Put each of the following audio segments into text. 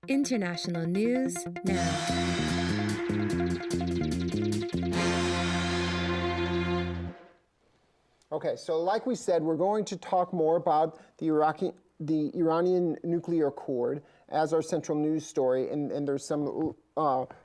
International news now. Okay, so like we said, we're going to talk more about the Iranian nuclear accord as our central news story, and there's some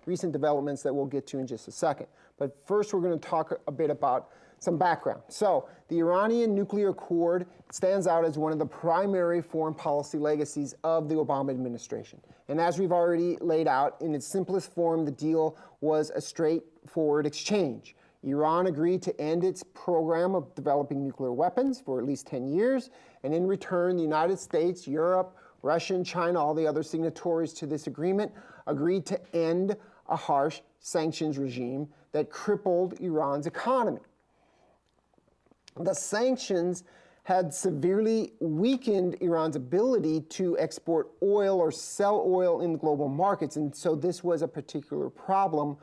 recent developments that we'll get to in just a second. But first, we're going to talk a bit about some background. So, the Iranian nuclear accord stands out as one of the primary foreign policy legacies of the Obama administration. And as we've already laid out, in its simplest form, the deal was a straightforward exchange. Iran agreed to end its program of developing nuclear weapons for at least 10 years, and in return, the United States, Europe, Russia, and China, all the other signatories to this agreement, agreed to end a harsh sanctions regime that crippled Iran's economy. The sanctions had severely weakened Iran's ability to export oil or sell oil in global markets, and so this was a particular problem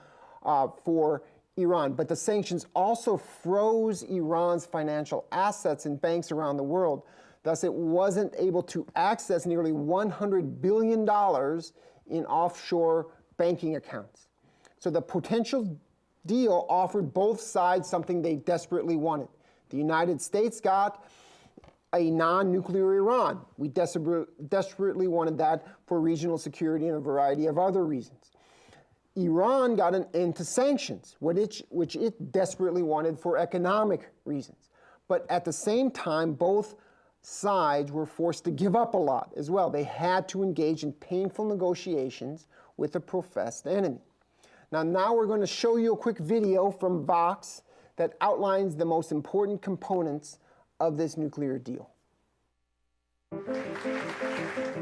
for Iran. But the sanctions also froze Iran's financial assets in banks around the world. Thus, it wasn't able to access nearly $100 billion in offshore banking accounts. So the potential deal offered both sides something they desperately wanted. The United States got a non-nuclear Iran. We desperately wanted that for regional security and a variety of other reasons. Iran got an end to sanctions, which it desperately wanted for economic reasons. But at the same time, both sides were forced to give up a lot as well. They had to engage in painful negotiations with a professed enemy. Now we're going to show you a quick video from Vox that outlines the most important components of this nuclear deal.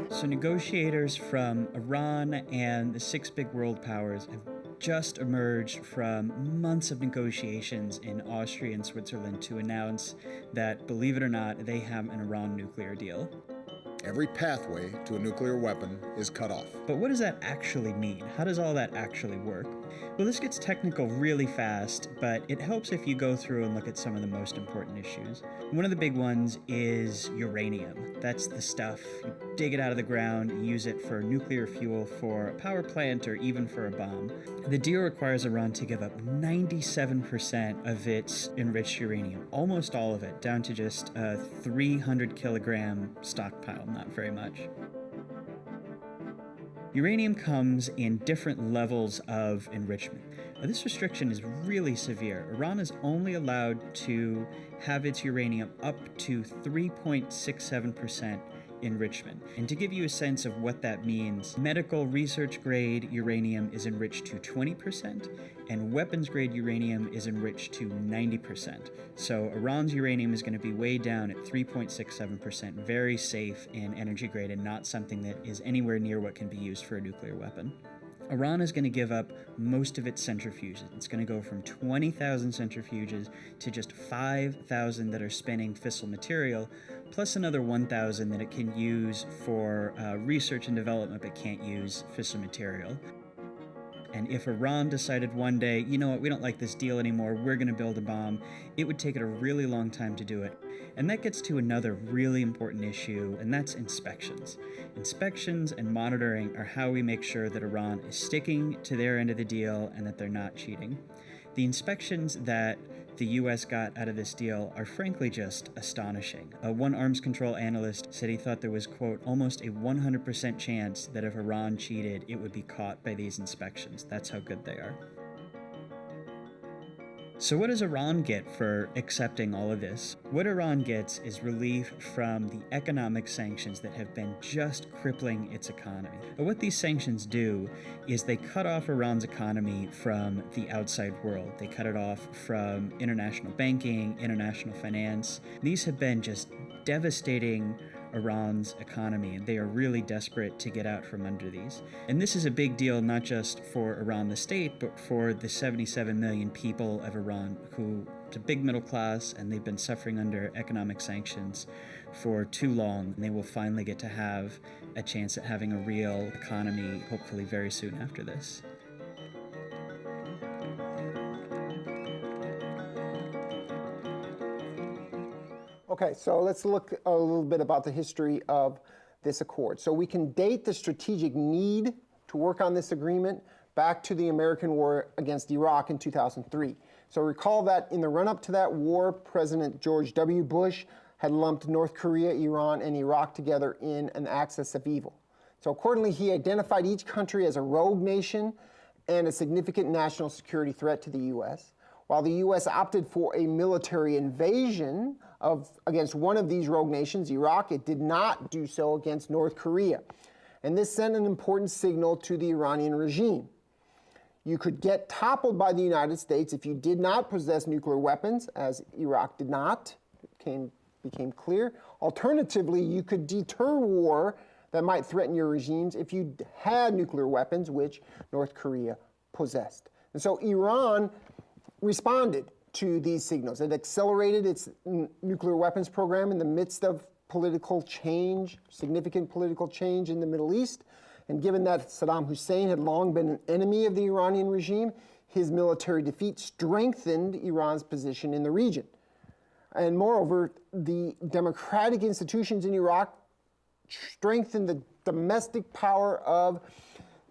So negotiators from Iran and the six big world powers have just emerged from months of negotiations in Austria and Switzerland to announce that, believe it or not, they have an Iran nuclear deal. Every pathway to a nuclear weapon is cut off. But what does that actually mean? How does all that actually work? Well, this gets technical really fast, but it helps if you go through and look at some of the most important issues. One of the big ones is uranium. That's the stuff. You dig it out of the ground, use it for nuclear fuel for a power plant or even for a bomb. The deal requires Iran to give up 97% of its enriched uranium, almost all of it, down to just a 300 kilogram stockpile, not very much. Uranium comes in different levels of enrichment. Now, this restriction is really severe. Iran is only allowed to have its uranium up to 3.67% enrichment. And to give you a sense of what that means, medical research grade uranium is enriched to 20%, and weapons grade uranium is enriched to 90%. So Iran's uranium is going to be way down at 3.67%, very safe in energy grade and not something that is anywhere near what can be used for a nuclear weapon. Iran is going to give up most of its centrifuges. It's going to go from 20,000 centrifuges to just 5,000 that are spinning fissile material, plus another 1,000 that it can use for research and development but can't use fissile material. And if Iran decided one day, you know what, we don't like this deal anymore, we're going to build a bomb, it would take it a really long time to do it. And that gets to another really important issue, and that's inspections. Inspections and monitoring are how we make sure that Iran is sticking to their end of the deal and that they're not cheating. The inspections that the U.S. got out of this deal are frankly just astonishing. One arms control analyst said he thought there was, quote, almost a 100% chance that if Iran cheated, it would be caught by these inspections. That's how good they are. So what does Iran get for accepting all of this? What Iran gets is relief from the economic sanctions that have been just crippling its economy. But what these sanctions do is they cut off Iran's economy from the outside world. They cut it off from international banking, international finance. These have been just devastating Iran's economy, and they are really desperate to get out from under these. And this is a big deal not just for Iran the state, but for the 77 million people of Iran who, it's a big middle class, and they've been suffering under economic sanctions for too long. And they will finally get to have a chance at having a real economy, hopefully very soon after this. Okay, so let's look a little bit about the history of this accord. So we can date the strategic need to work on this agreement back to the American war against Iraq in 2003. So recall that in the run-up to that war, President George W. Bush had lumped North Korea, Iran, and Iraq together in an axis of evil. So accordingly, he identified each country as a rogue nation and a significant national security threat to the U.S. While the U.S. opted for a military invasion against one of these rogue nations, Iraq, it did not do so against North Korea. And this sent an important signal to the Iranian regime. You could get toppled by the United States if you did not possess nuclear weapons, as Iraq did not. It became clear. Alternatively, you could deter war that might threaten your regimes if you had nuclear weapons, which North Korea possessed. And so Iran responded to these signals. It accelerated its nuclear weapons program in the midst of political change, significant political change in the Middle East. And given that Saddam Hussein had long been an enemy of the Iranian regime, his military defeat strengthened Iran's position in the region. And moreover, the democratic institutions in Iraq strengthened the domestic power of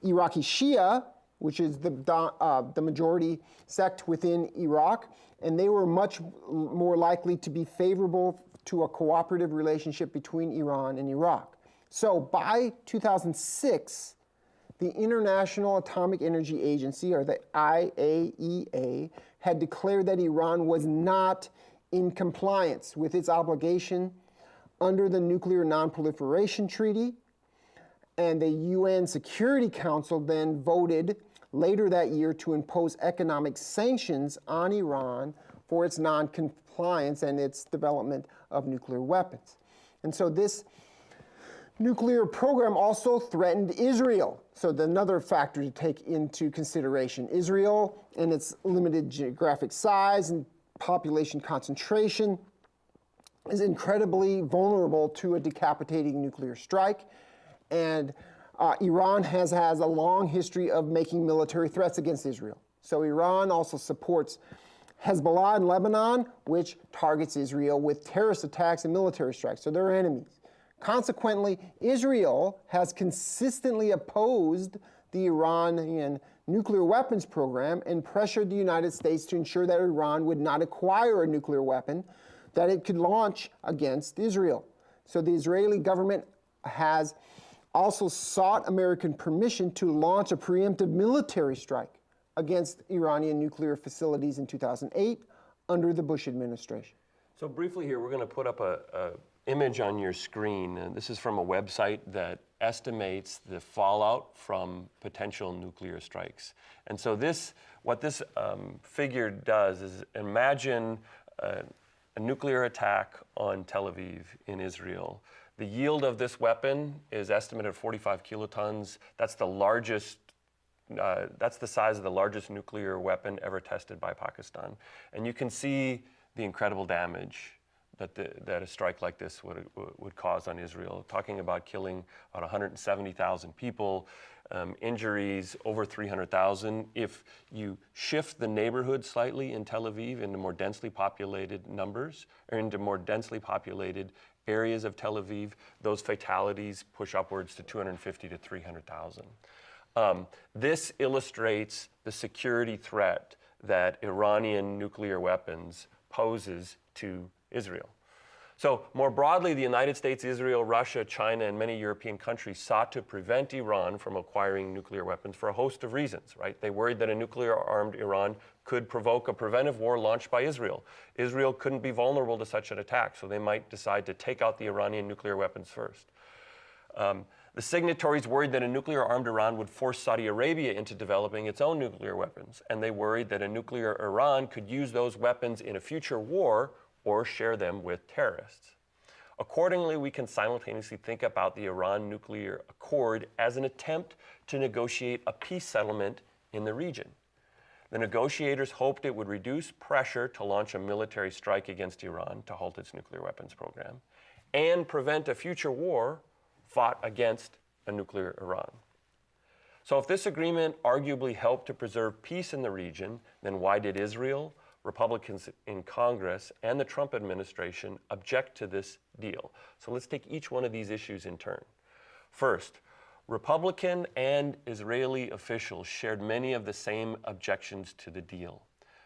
Iraqi Shia, which is the majority sect within Iraq, and they were much more likely to be favorable to a cooperative relationship between Iran and Iraq. So by 2006, the International Atomic Energy Agency, or the IAEA, had declared that Iran was not in compliance with its obligation under the Nuclear Non-Proliferation Treaty, and the UN Security Council then voted later that year to impose economic sanctions on Iran for its non-compliance and its development of nuclear weapons. And so this nuclear program also threatened Israel. So another factor to take into consideration. Israel and its limited geographic size and population concentration is incredibly vulnerable to a decapitating nuclear strike. And Iran has a long history of making military threats against Israel. So Iran also supports Hezbollah in Lebanon, which targets Israel with terrorist attacks and military strikes. So they're enemies. Consequently, Israel has consistently opposed the Iranian nuclear weapons program and pressured the United States to ensure that Iran would not acquire a nuclear weapon that it could launch against Israel. So the Israeli government has also sought American permission to launch a preemptive military strike against Iranian nuclear facilities in 2008 under the Bush administration. So briefly here, we're going to put up a image on your screen. And this is from a website that estimates the fallout from potential nuclear strikes. And so what this figure does is imagine a nuclear attack on Tel Aviv in Israel. The yield of this weapon is estimated at 45 kilotons. That's the largest. That's the size of the largest nuclear weapon ever tested by Pakistan. And you can see the incredible damage that a strike like this would cause on Israel, talking about killing about 170,000 people, injuries over 300,000. If you shift the neighborhood slightly in Tel Aviv into more densely populated numbers, or into more densely populated areas of Tel Aviv, those fatalities push upwards to 250 to 300,000. This illustrates the security threat that Iranian nuclear weapons poses to Israel. So more broadly, the United States, Israel, Russia, China, and many European countries sought to prevent Iran from acquiring nuclear weapons for a host of reasons, right? They worried that a nuclear-armed Iran could provoke a preventive war launched by Israel. Israel couldn't be vulnerable to such an attack, so they might decide to take out the Iranian nuclear weapons first. The signatories worried that a nuclear-armed Iran would force Saudi Arabia into developing its own nuclear weapons, and they worried that a nuclear Iran could use those weapons in a future war or share them with terrorists. Accordingly, we can simultaneously think about the Iran nuclear accord as an attempt to negotiate a peace settlement in the region. The negotiators hoped it would reduce pressure to launch a military strike against Iran to halt its nuclear weapons program and prevent a future war fought against a nuclear Iran. So if this agreement arguably helped to preserve peace in the region, then why did Israel, Republicans in Congress, and the Trump administration object to this deal? So let's take each one of these issues in turn. First, Republican and Israeli officials shared many of the same objections to the deal.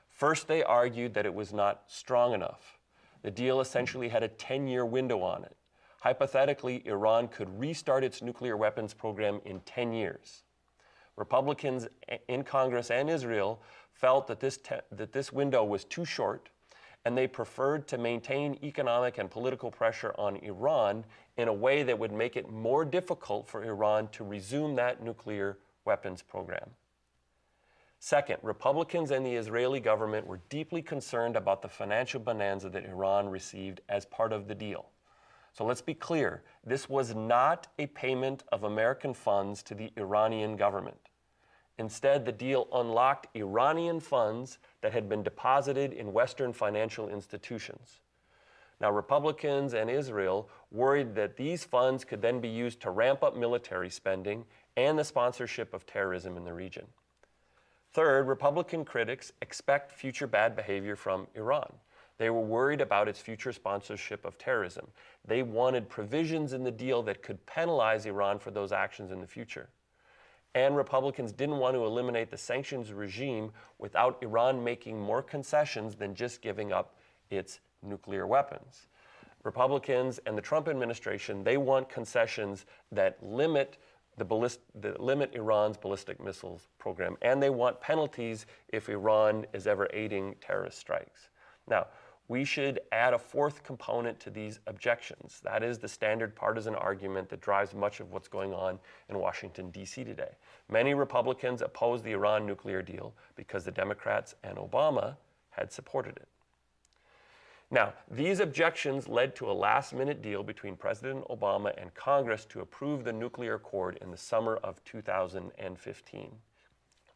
First, they argued that it was not strong enough. The deal essentially had a 10-year window on it. Hypothetically, Iran could restart its nuclear weapons program in 10 years. Republicans in Congress and Israel felt that this window was too short, and they preferred to maintain economic and political pressure on Iran in a way that would make it more difficult for Iran to resume that nuclear weapons program. Second, Republicans and the Israeli government were deeply concerned about the financial bonanza that Iran received as part of the deal. So let's be clear, this was not a payment of American funds to the Iranian government. Instead, the deal unlocked Iranian funds that had been deposited in Western financial institutions. Now, Republicans and Israel worried that these funds could then be used to ramp up military spending and the sponsorship of terrorism in the region. Third, Republican critics expect future bad behavior from Iran. They were worried about its future sponsorship of terrorism. They wanted provisions in the deal that could penalize Iran for those actions in the future. And Republicans didn't want to eliminate the sanctions regime without Iran making more concessions than just giving up its nuclear weapons. Republicans and the Trump administration, they want concessions that limit Iran's ballistic missiles program, and they want penalties if Iran is ever aiding terrorist strikes. Now, we should add a fourth component to these objections. That is the standard partisan argument that drives much of what's going on in Washington, D.C. today. Many Republicans oppose the Iran nuclear deal because the Democrats and Obama had supported it. Now, these objections led to a last-minute deal between President Obama and Congress to approve the nuclear accord in the summer of 2015.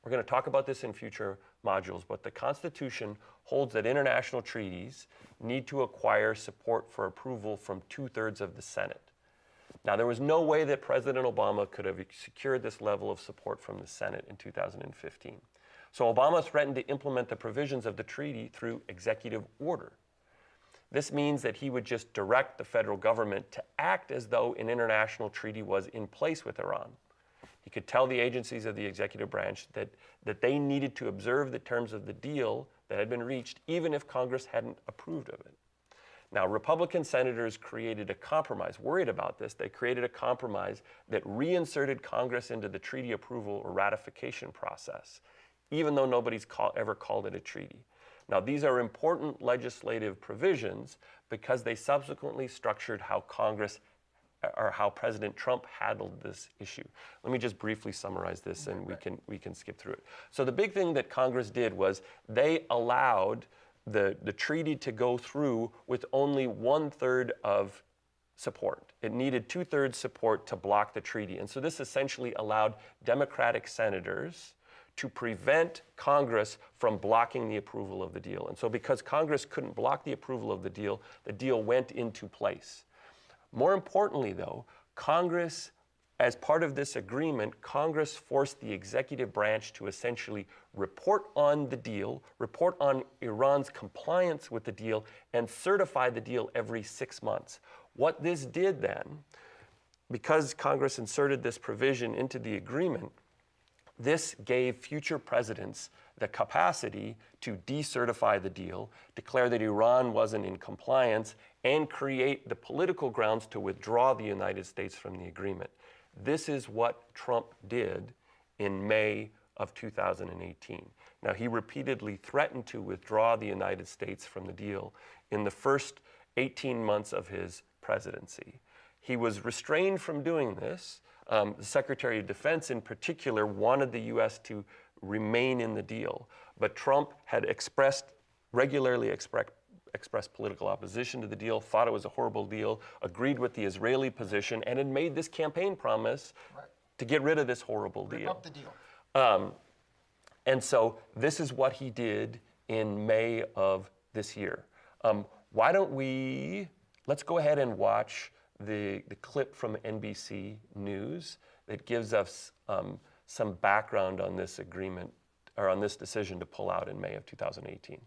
We're going to talk about this in future modules, but the Constitution holds that international treaties need to acquire support for approval from 2/3 of the Senate. Now, there was no way that President Obama could have secured this level of support from the Senate in 2015. So Obama threatened to implement the provisions of the treaty through executive order. This means that he would just direct the federal government to act as though an international treaty was in place with Iran. He could tell the agencies of the executive branch that they needed to observe the terms of the deal that had been reached, even if Congress hadn't approved of it. Now, Republican senators created a compromise, worried about this. They created a compromise that reinserted Congress into the treaty approval or ratification process, even though nobody's ever called it a treaty. Now, these are important legislative provisions because they subsequently structured how how President Trump handled this issue. Let me just briefly summarize this, and we can skip through it. So the big thing that Congress did was they allowed the treaty to go through with only 1/3 of support. It needed 2/3 support to block the treaty. And so this essentially allowed Democratic senators to prevent Congress from blocking the approval of the deal. And so because Congress couldn't block the approval of the deal went into place. More importantly, though, Congress, as part of this agreement, Congress forced the executive branch to essentially report on the deal, report on Iran's compliance with the deal, and certify the deal every 6 months. What this did then, because Congress inserted this provision into the agreement, this gave future presidents the capacity to decertify the deal, declare that Iran wasn't in compliance, and create the political grounds to withdraw the United States from the agreement. This is what Trump did in May of 2018. Now, he repeatedly threatened to withdraw the United States from the deal in the first 18 months of his presidency. He was restrained from doing this. The Secretary of Defense in particular wanted the U.S. to remain in the deal, but Trump had regularly expressed political opposition to the deal, thought it was a horrible deal, agreed with the Israeli position, and had made this campaign promise to get rid of this horrible deal. Rip up the deal. And so this is what he did in May of this year. Let's go ahead and watch the clip from NBC News that gives us some background on this agreement, or on this decision to pull out in May of 2018.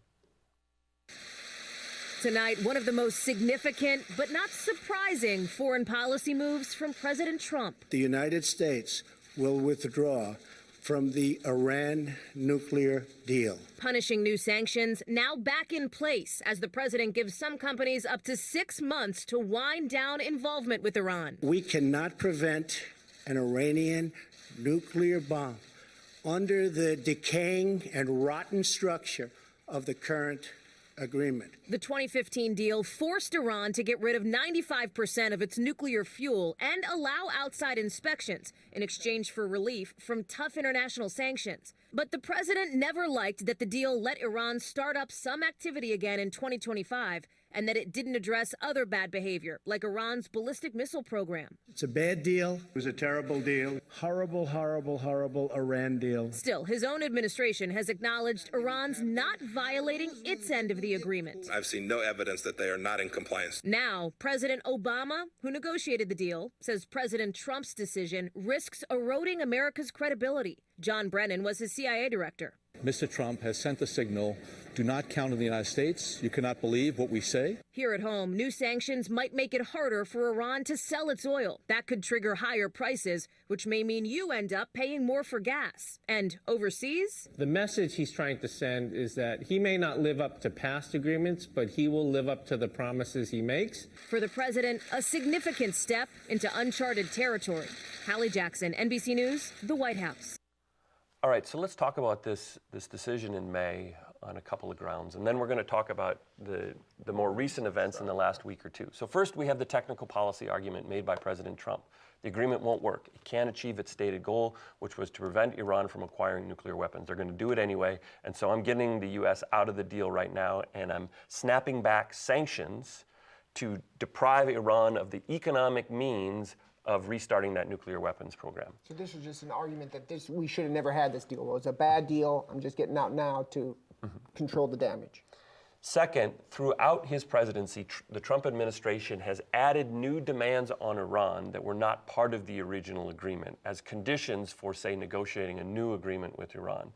tonight, one of the most significant but not surprising foreign policy moves from President Trump. The United States will withdraw from the Iran nuclear deal. Punishing new sanctions now back in place as the president gives some companies up to 6 months to wind down involvement with Iran. We cannot prevent an Iranian nuclear bomb under the decaying and rotten structure of the current agreement. The 2015 deal forced Iran to get rid of 95% of its nuclear fuel and allow outside inspections in exchange for relief from tough international sanctions. But the president never liked that the deal let Iran start up some activity again in 2025 and that it didn't address other bad behavior, like Iran's ballistic missile program. It's a bad deal. It was a terrible deal. Horrible, horrible, horrible Iran deal. Still, his own administration has acknowledged Iran's not violating its end of the agreement. I've seen no evidence that they are not in compliance. Now, President Obama, who negotiated the deal, says President Trump's decision risks eroding America's credibility. John Brennan was his CIA director. Mr. Trump has sent the signal, do not count on the United States. You cannot believe what we say. Here at home, new sanctions might make it harder for Iran to sell its oil. That could trigger higher prices, which may mean you end up paying more for gas. And overseas? The message he's trying to send is that he may not live up to past agreements, but he will live up to the promises he makes. For the president, a significant step into uncharted territory. Hallie Jackson, NBC News, the White House. All right, so let's talk about this decision in May on a couple of grounds, and then we're going to talk about the more recent events in the last week or two. So first, we have the technical policy argument made by President Trump. The agreement won't work. It can't achieve its stated goal, which was to prevent Iran from acquiring nuclear weapons. They're going to do it anyway, and so I'm getting the U.S. out of the deal right now, and I'm snapping back sanctions to deprive Iran of the economic means of restarting that nuclear weapons program. So this was just an argument that we should have never had this deal. It was a bad deal. I'm just getting out now to control the damage. Second, throughout his presidency, the Trump administration has added new demands on Iran that were not part of the original agreement as conditions for, say, negotiating a new agreement with Iran.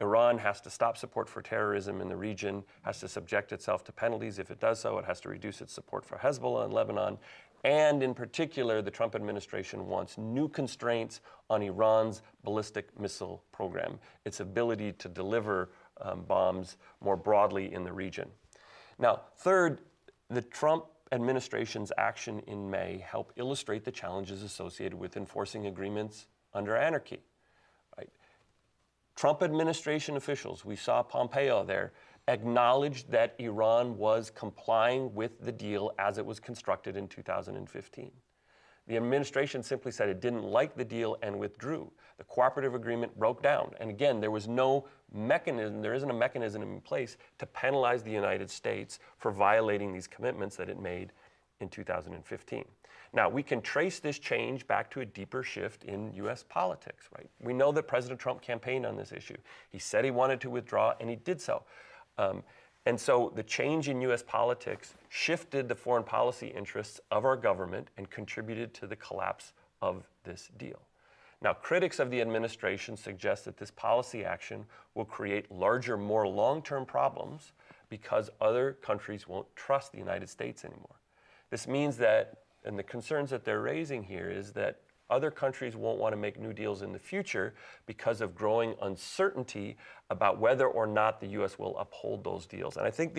Iran has to stop support for terrorism in the region, has to subject itself to penalties. If it does so, it has to reduce its support for Hezbollah in Lebanon. And in particular, the Trump administration wants new constraints on Iran's ballistic missile program, its ability to deliver bombs more broadly in the region. Now, third, the Trump administration's action in May helped illustrate the challenges associated with enforcing agreements under anarchy. Right? Trump administration officials, we saw Pompeo there, acknowledged that Iran was complying with the deal as it was constructed in 2015. The administration simply said it didn't like the deal and withdrew. The cooperative agreement broke down. And again, there was no mechanism, there isn't a mechanism in place to penalize the United States for violating these commitments that it made in 2015. Now, we can trace this change back to a deeper shift in U.S. politics, right? We know that President Trump campaigned on this issue. He said he wanted to withdraw, and he did so. And so the change in U.S. politics shifted the foreign policy interests of our government and contributed to the collapse of this deal. Now, critics of the administration suggest that this policy action will create larger, more long-term problems because other countries won't trust the United States anymore. This means that, and the concerns that they're raising here is that other countries won't want to make new deals in the future because of growing uncertainty about whether or not the U.S. will uphold those deals. And I think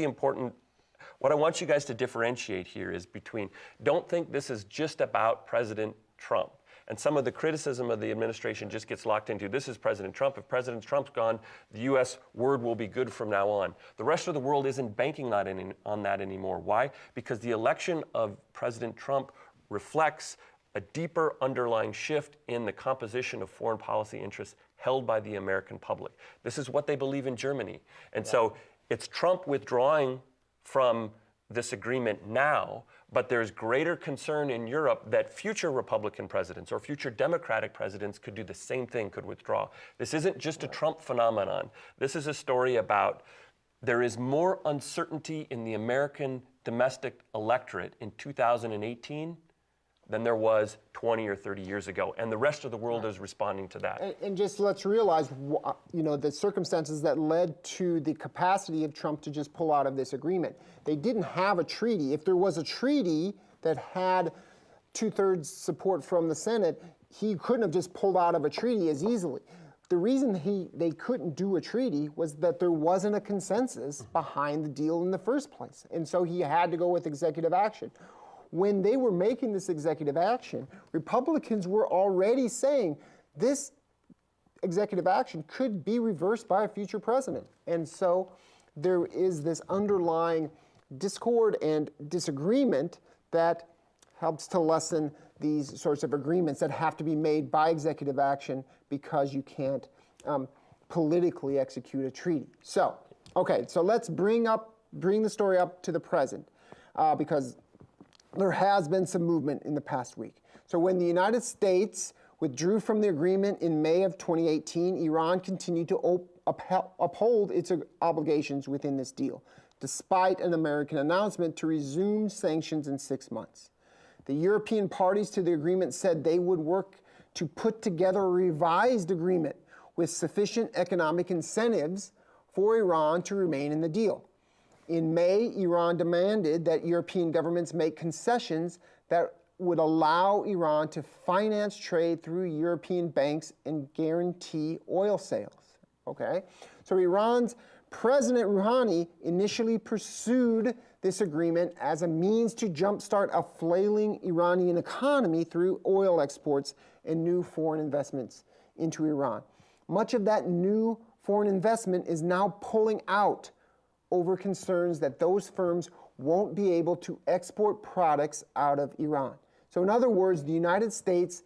what I want you guys to differentiate here is between, don't think this is just about President Trump. And some of the criticism of the administration just gets locked into, this is President Trump. If President Trump's gone, the U.S. word will be good from now on. The rest of the world isn't banking on that anymore. Why? Because the election of President Trump reflects a deeper underlying shift in the composition of foreign policy interests held by the American public. This is what they believe in Germany. And so it's Trump withdrawing from this agreement now, but there's greater concern in Europe that future Republican presidents or future Democratic presidents could do the same thing, could withdraw. This isn't just a Trump phenomenon. This is a story about there is more uncertainty in the American domestic electorate in 2018 than there was 20 or 30 years ago. And the rest of the world is responding to that. And just let's realize, the circumstances that led to the capacity of Trump to just pull out of this agreement. They didn't have a treaty. If there was a treaty that had 2/3 support from the Senate, he couldn't have just pulled out of a treaty as easily. The reason they couldn't do a treaty was that there wasn't a consensus behind the deal in the first place. And so he had to go with executive action. When they were making this executive action, Republicans were already saying this executive action could be reversed by a future president. And so there is this underlying discord and disagreement that helps to lessen these sorts of agreements that have to be made by executive action because you can't politically execute a treaty. So, okay, so let's bring the story up to the present because there has been some movement in the past week. So when the United States withdrew from the agreement in May of 2018, Iran continued to uphold its obligations within this deal, despite an American announcement to resume sanctions in 6 months. The European parties to the agreement said they would work to put together a revised agreement with sufficient economic incentives for Iran to remain in the deal. In May, Iran demanded that European governments make concessions that would allow Iran to finance trade through European banks and guarantee oil sales. Okay? So Iran's President Rouhani initially pursued this agreement as a means to jumpstart a flailing Iranian economy through oil exports and new foreign investments into Iran. Much of that new foreign investment is now pulling out over concerns that those firms won't be able to export products out of Iran. So in other words, the United States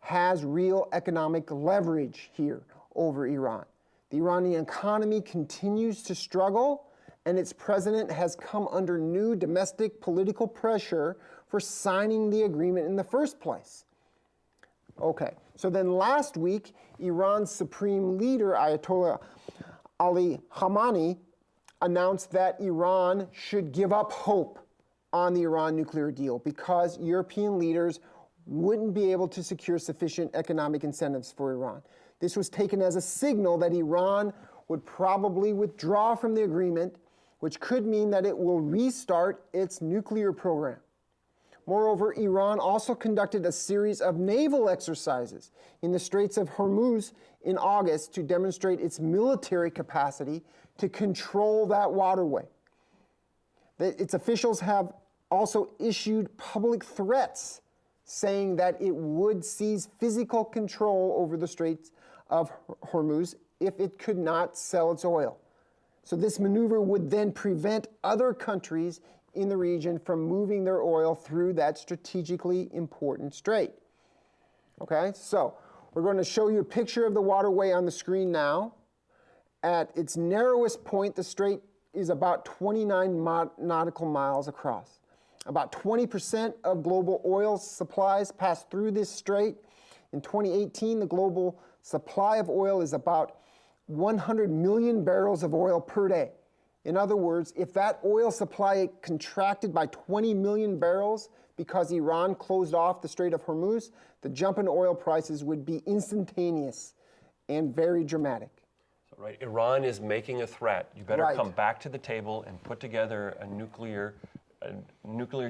has real economic leverage here over Iran. The Iranian economy continues to struggle, and its president has come under new domestic political pressure for signing the agreement in the first place. Okay, so then last week, Iran's supreme leader, Ayatollah Ali Khamenei, announced that Iran should give up hope on the Iran nuclear deal because European leaders wouldn't be able to secure sufficient economic incentives for Iran. This was taken as a signal that Iran would probably withdraw from the agreement, which could mean that it will restart its nuclear program. Moreover, Iran also conducted a series of naval exercises in the Straits of Hormuz in August to demonstrate its military capacity to control that waterway. Its officials have also issued public threats saying that it would seize physical control over the Straits of Hormuz if it could not sell its oil. So this maneuver would then prevent other countries in the region from moving their oil through that strategically important strait. Okay, so we're going to show you a picture of the waterway on the screen now. At its narrowest point, the strait is about 29 nautical miles across. About 20% of global oil supplies pass through this strait. In 2018, the global supply of oil is about 100 million barrels of oil per day. In other words, if that oil supply contracted by 20 million barrels because Iran closed off the Strait of Hormuz, the jump in oil prices would be instantaneous and very dramatic. Right, Iran is making a threat. You better come back to the table and put together a nuclear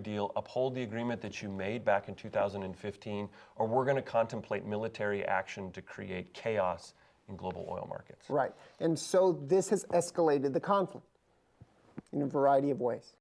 deal, uphold the agreement that you made back in 2015, or we're going to contemplate military action to create chaos in global oil markets. Right, and so this has escalated the conflict in a variety of ways.